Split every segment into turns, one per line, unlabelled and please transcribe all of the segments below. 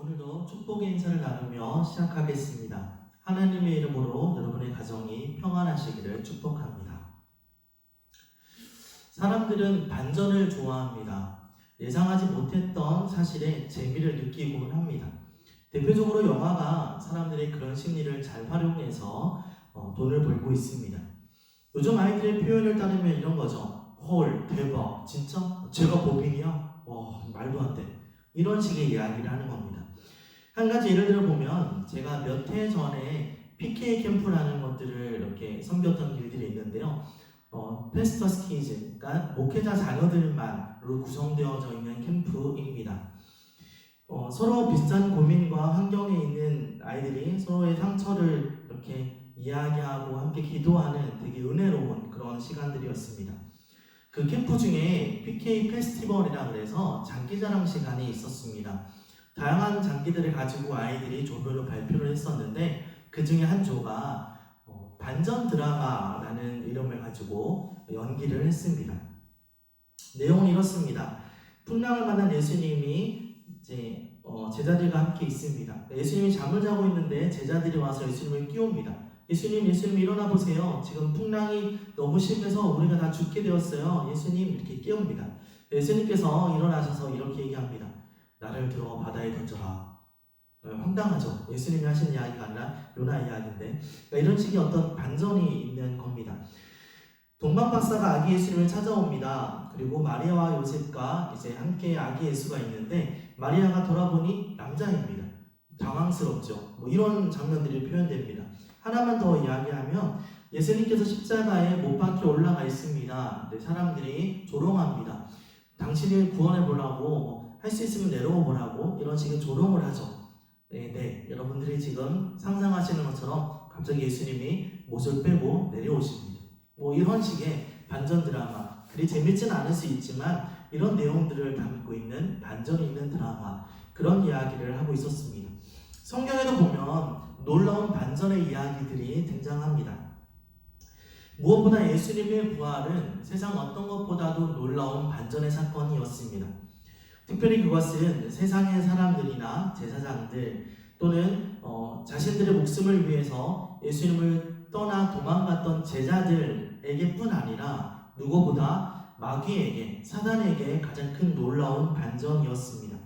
오늘도 축복의 인사를 나누며 시작하겠습니다. 하나님의 이름으로 여러분의 가정이 평안하시기를 축복합니다. 사람들은 반전을 좋아합니다. 예상하지 못했던 사실에 재미를 느끼곤 합니다. 대표적으로 영화가 사람들의 그런 심리를 잘 활용해서 돈을 벌고 있습니다. 요즘 아이들의 표현을 따르면 이런 거죠. 헐, 대박, 진짜? 제가 법인이야? 와, 말도 안 돼. 이런 식의 이야기를 하는 겁니다. 한 가지 예를 들어 보면 제가 몇 해 전에 PK 캠프라는 것들을 이렇게 섬겼던 일들이 있는데요. 패스터스 키즈, 그러니까 목회자 자녀들만으로 구성되어져 있는 캠프입니다. 서로 비슷한 고민과 환경에 있는 아이들이 서로의 상처를 이렇게 이야기하고 함께 기도하는 되게 은혜로운 그런 시간들이었습니다. 그 캠프 중에 PK 페스티벌이라 그래서 장기자랑 시간이 있었습니다. 다양한 장기들을 가지고 아이들이 조별로 발표를 했었는데 그 중에 한 조가 반전 드라마라는 이름을 가지고 연기를 했습니다. 내용은 이렇습니다. 풍랑을 만난 예수님이 이제 제자들과 함께 있습니다. 예수님이 잠을 자고 있는데 제자들이 와서 예수님을 깨웁니다. 예수님 일어나 보세요. 지금 풍랑이 너무 심해서 우리가 다 죽게 되었어요. 예수님 이렇게 깨웁니다. 예수님께서 일어나셔서 이렇게 얘기합니다. 나를 들어 바다에 던져라. 황당하죠. 예수님이 하신 이야기가 아니라 요나 이야기인데 그러니까 이런 식의 어떤 반전이 있는 겁니다. 동방 박사가 아기 예수님을 찾아옵니다. 그리고 마리아와 요셉과 이제 함께 아기 예수가 있는데 마리아가 돌아보니 남자입니다. 당황스럽죠. 이런 장면들이 표현됩니다. 하나만 더 이야기하면 예수님께서 십자가에 못 박혀 올라가 있습니다. 사람들이 조롱합니다. 당신을 구원해 보라고 할 수 있으면 내려오 보라고 이런 식의 조롱을 하죠. 네, 여러분들이 지금 상상하시는 것처럼 갑자기 예수님이 못을 빼고 내려오십니다. 이런 식의 반전 드라마, 그리 재밌진 않을 수 있지만 이런 내용들을 담고 있는 반전이 있는 드라마, 그런 이야기를 하고 있었습니다. 성경에도 보면 놀라운 반전의 이야기들이 등장합니다. 무엇보다 예수님의 부활은 세상 어떤 것보다도 놀라운 반전의 사건이었습니다. 특별히 그것은 세상의 사람들이나 제사장들 또는 자신들의 목숨을 위해서 예수님을 떠나 도망갔던 제자들에게뿐 아니라 누구보다 마귀에게, 사단에게 가장 큰 놀라운 반전이었습니다.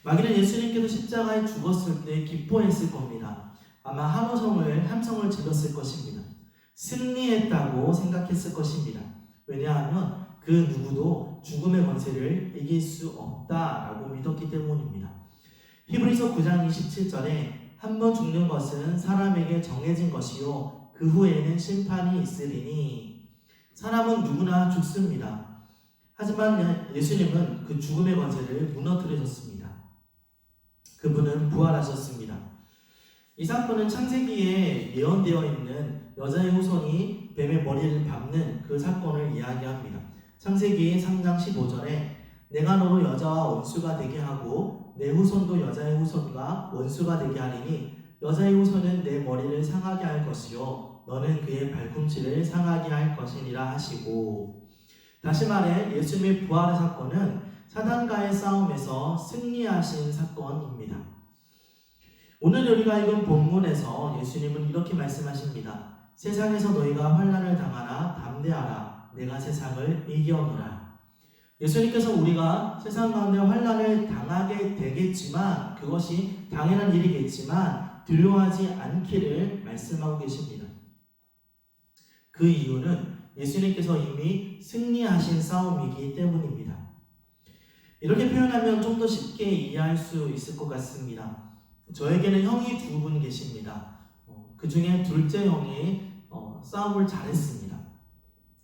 마귀는 예수님께서 십자가에 죽었을 때 기뻐했을 겁니다. 아마 함성을 질렀을 것입니다. 승리했다고 생각했을 것입니다. 왜냐하면 그 누구도 죽음의 권세를 이길 수 없다라고 믿었기 때문입니다. 히브리서 9장 27절에 한 번 죽는 것은 사람에게 정해진 것이요 그 후에는 심판이 있으리니 사람은 누구나 죽습니다. 하지만 예수님은 그 죽음의 권세를 무너뜨리셨습니다. 그분은 부활하셨습니다. 이 사건은 창세기에 예언되어 있는 여자의 후손이 뱀의 머리를 밟는 그 사건을 이야기합니다. 창세기 3장 15절에 내가 너로 여자와 원수가 되게 하고 내 후손도 여자의 후손과 원수가 되게 하리니 여자의 후손은 내 머리를 상하게 할 것이요 너는 그의 발꿈치를 상하게 할 것이니라 하시고, 다시 말해 예수님의 부활의 사건은 사단과의 싸움에서 승리하신 사건입니다. 오늘 우리가 읽은 본문에서 예수님은 이렇게 말씀하십니다. 세상에서 너희가 환난을 당하나 담대하라. 내가 세상을 이겨노라. 예수님께서 우리가 세상 가운데 환난을 당하게 되겠지만 그것이 당연한 일이겠지만 두려워하지 않기를 말씀하고 계십니다. 그 이유는 예수님께서 이미 승리하신 싸움이기 때문입니다. 이렇게 표현하면 좀 더 쉽게 이해할 수 있을 것 같습니다. 저에게는 형이 두 분 계십니다. 그 중에 둘째 형이 싸움을 잘했습니다.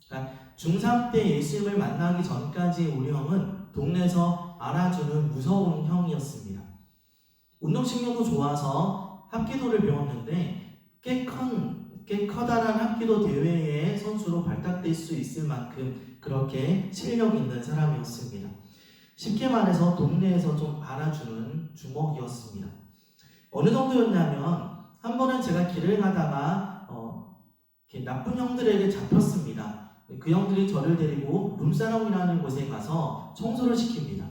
그러니까 중3 때 예수님을 만나기 전까지 우리 형은 동네에서 알아주는 무서운 형이었습니다. 운동신경도 좋아서 합기도를 배웠는데 꽤 커다란 합기도 대회의 선수로 발탁될 수 있을 만큼 그렇게 실력 있는 사람이었습니다. 쉽게 말해서 동네에서 좀 알아주는 주먹이었습니다. 어느 정도였냐면 한 번은 제가 길을 가다가 나쁜 형들에게 잡혔습니다. 그 형들이 저를 데리고 룸사롱이라는 곳에 가서 청소를 시킵니다.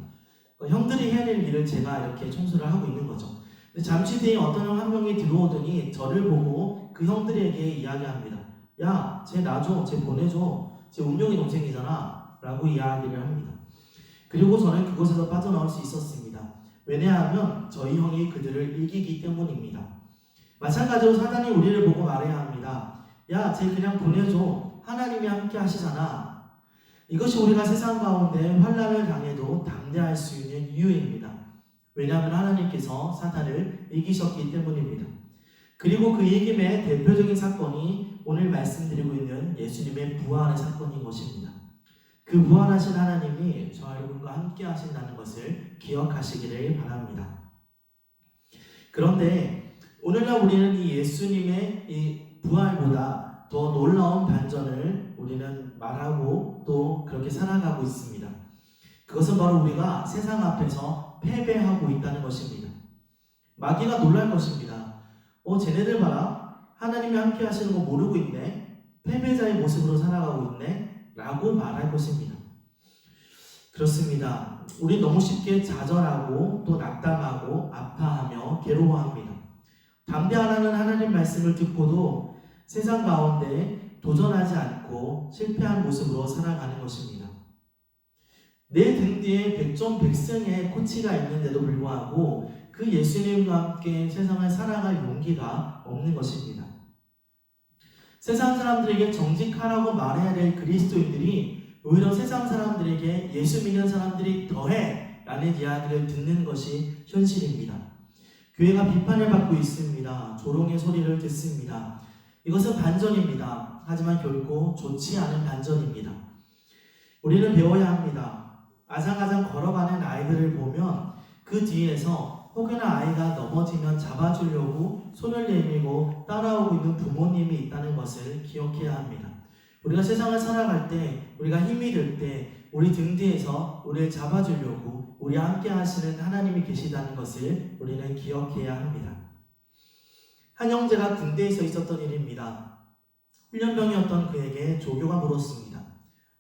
형들이 해야 될 일을 제가 이렇게 청소를 하고 있는 거죠. 근데 잠시 뒤에 어떤 형 한 명이 들어오더니 저를 보고 그 형들에게 이야기합니다. 야, 쟤 놔줘, 쟤 보내줘, 쟤 운명의 동생이잖아 라고 이야기를 합니다. 그리고 저는 그곳에서 빠져나올 수 있었습니다. 왜냐하면 저희 형이 그들을 이기기 때문입니다. 마찬가지로 사단이 우리를 보고 말해야 합니다. 야, 쟤 그냥 보내줘. 하나님이 함께 하시잖아. 이것이 우리가 세상 가운데 환난을 당해도 담대할 수 있는 이유입니다. 왜냐하면 하나님께서 사단을 이기셨기 때문입니다. 그리고 그 이김의 대표적인 사건이 오늘 말씀드리고 있는 예수님의 부활의 사건인 것입니다. 그 부활하신 하나님이 저와 여러분과 함께 하신다는 것을 기억하시기를 바랍니다. 그런데 오늘날 우리는 이 예수님의 이 부활보다 더 놀라운 반전을 우리는 말하고 또 그렇게 살아가고 있습니다. 그것은 바로 우리가 세상 앞에서 패배하고 있다는 것입니다. 마귀가 놀랄 것입니다. 쟤네들 봐라. 하나님이 함께 하시는 거 모르고 있네. 패배자의 모습으로 살아가고 있네. 라고 말할 것입니다. 그렇습니다. 우리 너무 쉽게 좌절하고 또 낙담하고 아파하며 괴로워합니다. 담대하라는 하나님 말씀을 듣고도 세상 가운데 도전하지 않고 실패한 모습으로 살아가는 것입니다. 내 등 뒤에 백전백승의 코치가 있는데도 불구하고 그 예수님과 함께 세상을 살아갈 용기가 없는 것입니다. 세상 사람들에게 정직하라고 말해야 될 그리스도인들이 오히려 세상 사람들에게 예수 믿는 사람들이 더해 라는 이야기를 듣는 것이 현실입니다. 교회가 비판을 받고 있습니다. 조롱의 소리를 듣습니다. 이것은 반전입니다. 하지만 결코 좋지 않은 반전입니다. 우리는 배워야 합니다. 아장아장 걸어가는 아이들을 보면 그 뒤에서 혹여나 아이가 넘어지면 잡아주려고 손을 내밀고 따라오고 있는 부모님이 있다는 것을 기억해야 합니다. 우리가 세상을 살아갈 때, 우리가 힘이 들 때 우리 등 뒤에서 우리를 잡아주려고 우리와 함께 하시는 하나님이 계시다는 것을 우리는 기억해야 합니다. 한 형제가 군대에서 있었던 일입니다. 훈련병이었던 그에게 조교가 물었습니다.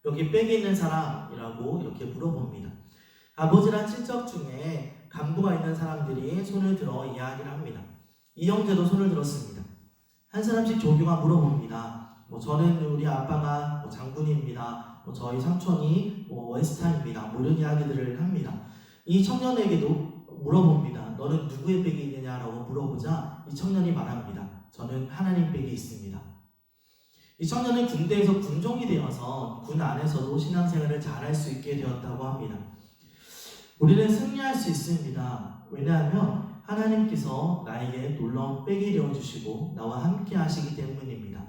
여기 백이 있는 사람이라고 이렇게 물어봅니다. 아버지랑 친척 중에 간부가 있는 사람들이 손을 들어 이야기를 합니다. 이 형제도 손을 들었습니다. 한 사람씩 조교가 물어봅니다. 저는 우리 아빠가 장군입니다. 저희 삼촌이 웨스타입니다. 이런 이야기들을 합니다. 이 청년에게도 물어봅니다. 너는 누구의 백이 있느냐라고 물어보자 이 청년이 말합니다. 저는 하나님 백이 있습니다. 이 청년은 군대에서 군종이 되어서 군 안에서도 신앙생활을 잘할 수 있게 되었다고 합니다. 우리는 승리할 수 있습니다. 왜냐하면 하나님께서 나에게 놀라운 백이 되어주시고 나와 함께 하시기 때문입니다.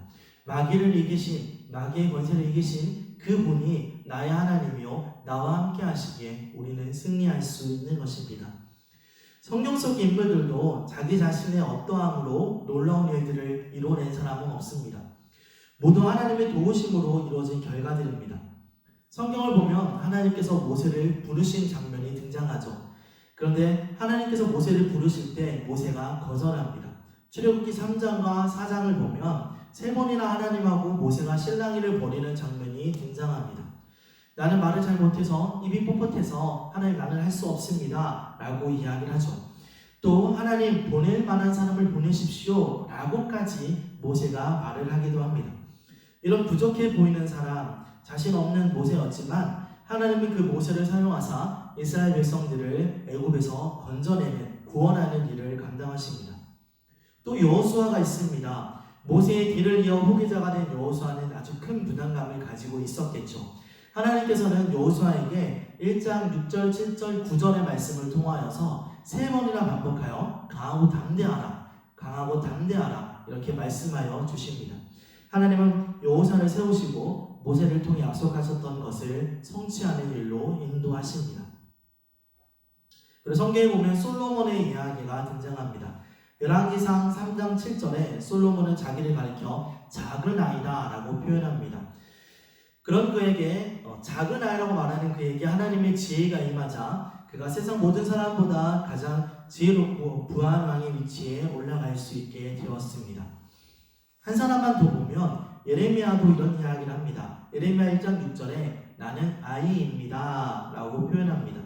마귀를 이기신, 마귀의 권세를 이기신 그분이 나의 하나님이요 나와 함께 하시기에 우리는 승리할 수 있는 것입니다. 성경 속 인물들도 자기 자신의 어떠함으로 놀라운 일들을 이뤄낸 사람은 없습니다. 모두 하나님의 도우심으로 이루어진 결과들입니다. 성경을 보면 하나님께서 모세를 부르신 장면이 등장하죠. 그런데 하나님께서 모세를 부르실 때 모세가 거절합니다. 출애굽기 3장과 4장을 보면 3번이나 하나님하고 모세가 실랑이를 벌이는 장면이 등장합니다. 나는 말을 잘 못해서 입이 뻣뻣해서 하나님 나는 할 수 없습니다 라고 이야기를 하죠. 또 하나님 보낼 만한 사람을 보내십시오 라고까지 모세가 말을 하기도 합니다. 이런 부족해 보이는 사람, 자신 없는 모세였지만 하나님이 그 모세를 사용하사 이스라엘 백성들을 애굽에서 건져내는 구원하는 일을 감당하십니다. 또 여호수아가 있습니다. 모세의 뒤를 이어 후계자가 된 여호수아는 아주 큰 부담감을 가지고 있었겠죠. 하나님께서는 여호수아에게 1장 6절, 7절, 9절의 말씀을 통하여서 3번이나 반복하여 강하고 담대하라, 강하고 담대하라 이렇게 말씀하여 주십니다. 하나님은 여호수아를 세우시고 모세를 통해 약속하셨던 것을 성취하는 일로 인도하십니다. 그리고 성경에 보면 솔로몬의 이야기가 등장합니다. 열왕기상 3장 7절에 솔로몬은 자기를 가리켜 작은 아이다 라고 표현합니다. 그런 그에게 작은 아이라고 말하는 그에게 하나님의 지혜가 임하자 그가 세상 모든 사람보다 가장 지혜롭고 부한 왕의 위치에 올라갈 수 있게 되었습니다. 한 사람만 더 보면 예레미야도 이런 이야기를 합니다. 예레미야 1장 6절에 나는 아이입니다 라고 표현합니다.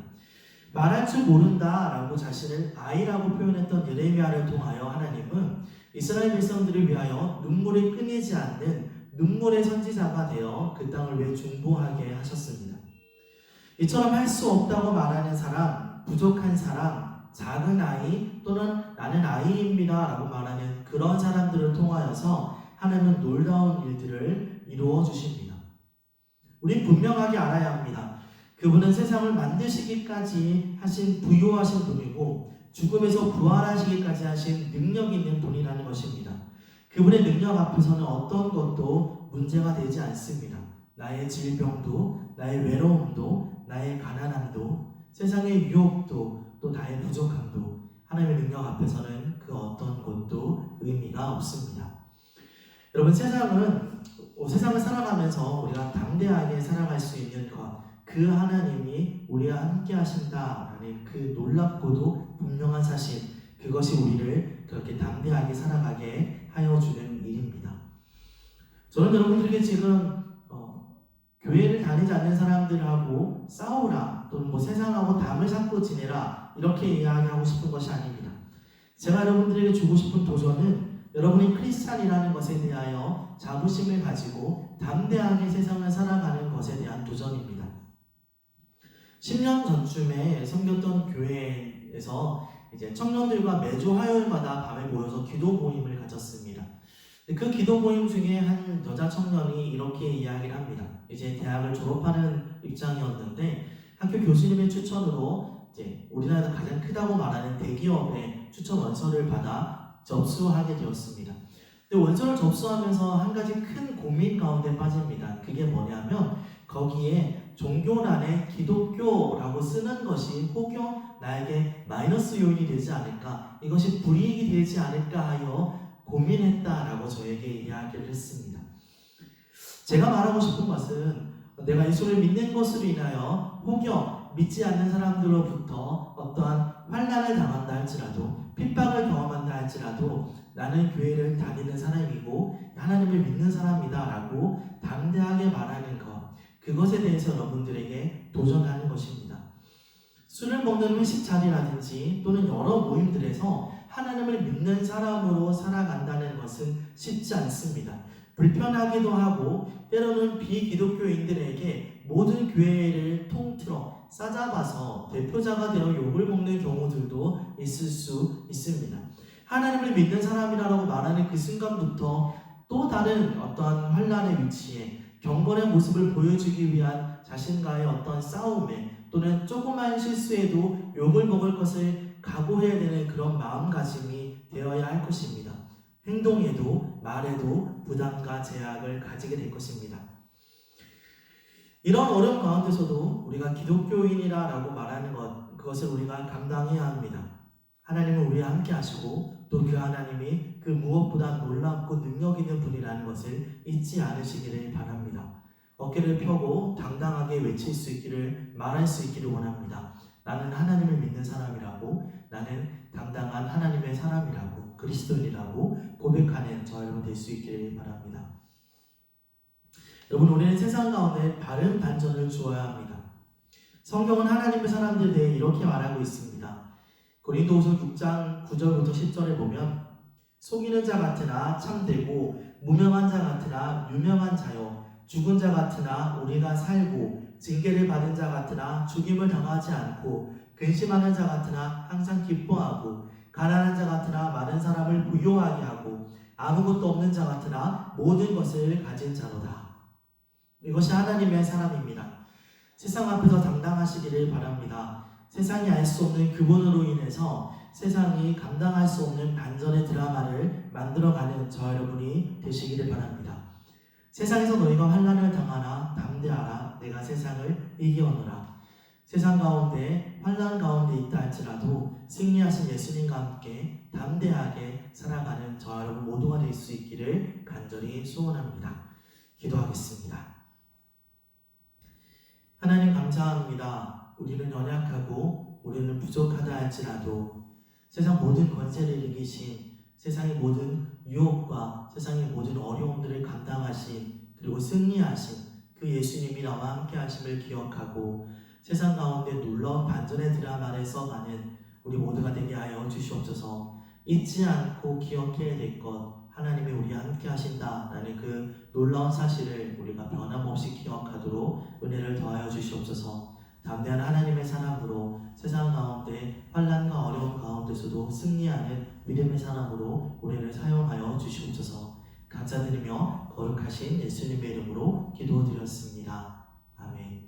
말할 줄 모른다라고 자신을 아이라고 표현했던 예레미야를 통하여 하나님은 이스라엘 백성들을 위하여 눈물이 끊이지 않는 눈물의 선지자가 되어 그 땅을 위해 중보하게 하셨습니다. 이처럼 할 수 없다고 말하는 사람, 부족한 사람, 작은 아이 또는 나는 아이입니다 라고 말하는 그런 사람들을 통하여서 하나님은 놀라운 일들을 이루어 주십니다. 우린 분명하게 알아야 합니다. 그분은 세상을 만드시기까지 하신 부유하신 분이고 죽음에서 부활하시기까지 하신 능력 있는 분이라는 것입니다. 그분의 능력 앞에서는 어떤 것도 문제가 되지 않습니다. 나의 질병도, 나의 외로움도, 나의 가난함도, 세상의 유혹도, 또 나의 부족함도 하나님의 능력 앞에서는 그 어떤 것도 의미가 없습니다. 여러분, 세상을 살아가면서 우리가 담대하게 살아갈 수 있는 것, 그 하나님이 우리와 함께 하신다라는 그 놀랍고도 분명한 사실, 그것이 우리를 그렇게 담대하게 살아가게 하여 주는 일입니다. 저는 여러분들에게 지금 교회를 다니지 않는 사람들하고 싸우라 또는 세상하고 담을 쌓고 지내라 이렇게 이야기하고 싶은 것이 아닙니다. 제가 여러분들에게 주고 싶은 도전은 여러분이 크리스찬이라는 것에 대하여 자부심을 가지고 담대하게 세상을 살아가는 것에 대한 도전입니다. 10년 전쯤에 섬겼던 교회에서 이제 청년들과 매주 화요일마다 밤에 모여서 기도 모임을 가졌습니다. 그 기도 모임 중에 한 여자 청년이 이렇게 이야기를 합니다. 이제 대학을 졸업하는 입장이었는데 학교 교수님의 추천으로 이제 우리나라에서 가장 크다고 말하는 대기업의 추천 원서를 받아 접수하게 되었습니다. 근데 원서를 접수하면서 한 가지 큰 고민 가운데 빠집니다. 그게 뭐냐면 거기에 종교란에 기독교라고 쓰는 것이 혹여 나에게 마이너스 요인이 되지 않을까, 이것이 불이익이 되지 않을까 하여 고민했다라고 저에게 이야기를 했습니다. 제가 말하고 싶은 것은 내가 예수를 믿는 것으로 인하여 혹여 믿지 않는 사람들로부터 어떠한 환난을 당한다 할지라도, 핍박을 경험한다 할지라도 나는 교회를 다니는 사람이고 하나님을 믿는 사람이다 라고 담대하게 말하는 것, 그것에 대해서 여러분들에게 도전하는 것입니다. 술을 먹는 회식 자리라든지 또는 여러 모임들에서 하나님을 믿는 사람으로 살아간다는 것은 쉽지 않습니다. 불편하기도 하고 때로는 비기독교인들에게 모든 교회를 통틀어 싸잡아서 대표자가 되어 욕을 먹는 경우들도 있을 수 있습니다. 하나님을 믿는 사람이라고 말하는 그 순간부터 또 다른 어떠한 환난의 위치에 경건의 모습을 보여주기 위한 자신과의 어떤 싸움에 또는 조그만 실수에도 욕을 먹을 것을 각오해야 되는 그런 마음가짐이 되어야 할 것입니다. 행동에도 말에도 부담과 제약을 가지게 될 것입니다. 이런 어려움 가운데서도 우리가 기독교인이라고 말하는 것, 그것을 우리가 감당해야 합니다. 하나님은 우리와 함께 하시고 또 그 하나님이 그 무엇보다 놀랍고 능력 있는 분이라는 것을 잊지 않으시기를 바랍니다. 어깨를 펴고 당당하게 외칠 수 있기를, 말할 수 있기를 원합니다. 나는 하나님을 믿는 사람이라고, 나는 당당한 하나님의 사람이라고, 그리스도인이라고 고백하는 저 여러분 될 수 있기를 바랍니다. 여러분, 우리는 세상 가운데 바른 반전을 주어야 합니다. 성경은 하나님의 사람들에 대해 이렇게 말하고 있습니다. 고린도후서 6장 9절부터 10절에 보면 속이는 자 같으나 참되고 무명한 자 같으나 유명한 자요, 죽은 자 같으나 우리가 살고 징계를 받은 자 같으나 죽임을 당하지 않고 근심하는 자 같으나 항상 기뻐하고 가난한 자 같으나 많은 사람을 부요하게 하고 아무것도 없는 자 같으나 모든 것을 가진 자로다. 이것이 하나님의 사람입니다. 세상 앞에서 당당하시기를 바랍니다. 세상이 알 수 없는 그분으로 인해서 세상이 감당할 수 없는 반전의 드라마를 만들어가는 저 여러분이 되시기를 바랍니다. 세상에서 너희가 환난을 당하나 담대하라. 내가 세상을 이기었노라. 세상 가운데 환난 가운데 있다 할지라도 승리하신 예수님과 함께 담대하게 살아가는 저 여러분 모두가 될 수 있기를 간절히 소원합니다. 기도하겠습니다. 하나님 감사합니다. 우리는 연약하고 우리는 부족하다 할지라도 세상 모든 권세를 이기신, 세상의 모든 유혹과 세상의 모든 어려움들을 감당하신, 그리고 승리하신 그 예수님이 나와 함께 하심을 기억하고 세상 가운데 놀라운 반전의 드라마를 써가는 우리 모두가 되게 하여 주시옵소서. 잊지 않고 기억해야 될 것, 하나님이 우리와 함께 하신다라는 그 놀라운 사실을 우리가 변함없이 기억하도록 은혜를 더하여 주시옵소서. 담대한 하나님의 사람으로 세상 가운데 환난과 어려움 가운데서도 승리하는 믿음의 사람으로 우리를 사용하여 주시옵소서. 감사드리며 거룩하신 예수님의 이름으로 기도드렸습니다. 아멘.